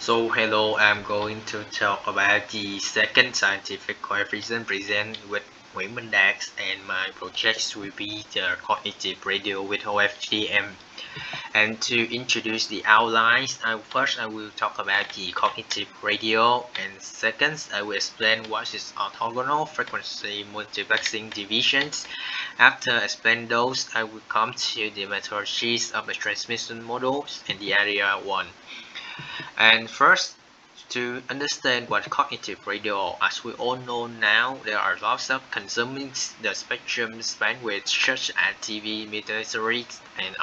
So hello, I'm going to talk about the second scientific coefficient present with Nguyễn Dax, and my projects will be the cognitive radio with OFDM. And to introduce the outlines, first I will talk about the cognitive radio, and second I will explain what is orthogonal frequency multiplexing divisions. After explaining those, I will come to the methodologies of the transmission models and the area 1. And first, to understand what cognitive radio, as we all know now, there are lots of consuming the spectrum bandwidth such as TV, military, and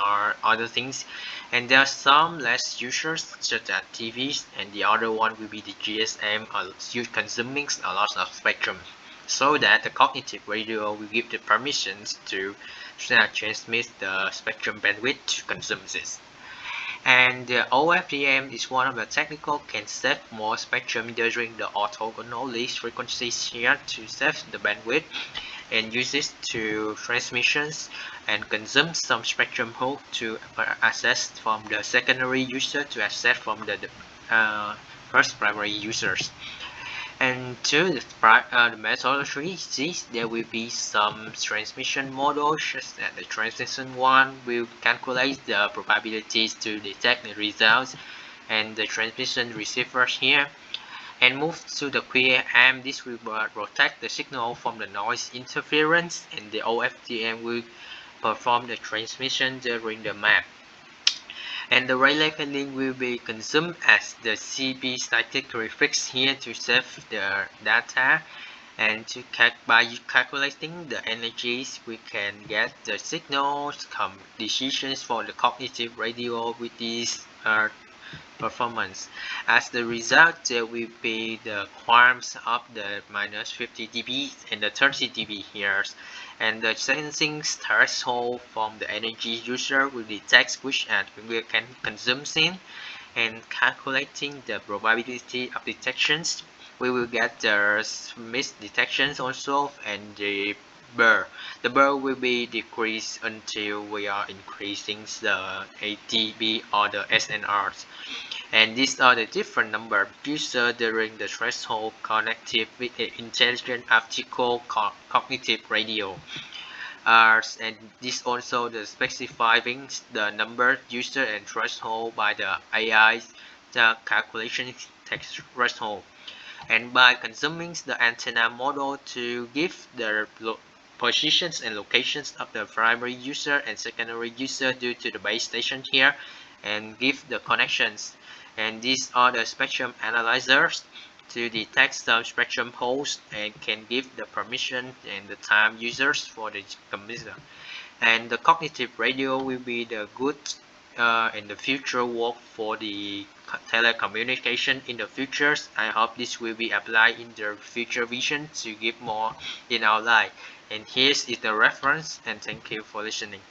other things. And there are some less users such as TVs, and the other one will be the GSM consuming a lot of spectrum. So that the cognitive radio will give the permissions to transmit the spectrum bandwidth to consume this. And the OFDM is one of the technical can save more spectrum during the orthogonal least frequencies here to save the bandwidth and use it to transmissions and consume some spectrum hold to access from the secondary user to access from the first primary users. And to the methodology, there will be some transmission models, such that the transmission one will calculate the probabilities to detect the results and the transmission receivers here. And move to the QAM, this will protect the signal from the noise interference, and the OFDM will perform the transmission during the map. And the Rayleigh link will be consumed as the CP static prefix here to save the data, and by calculating the energies we can get the signals decisions for the cognitive radio with this performance. As the result, there will be the qualms of the minus 50 dB and the 30 dB here, and the sensing threshold from the energy user will detect which we can consume in, and calculating the probability of detections, we will get the miss detections also, and the burr. The burr will be decreased until we are increasing the ATB or the SNRs. And these are the different number of users during the threshold connected with the intelligent optical cognitive radio. And this also the specifying the number user and threshold by the AI the calculation threshold. And by consuming the antenna model to give the positions and locations of the primary user and secondary user due to the base station here, and give the connections. And these are the spectrum analyzers to detect some spectrum holes and can give the permission and the time users for the computer. And the cognitive radio will be the good in the future work for the telecommunication in the futures. I hope this will be applied in the future vision to give more in our life. And here is the reference, and thank you for listening.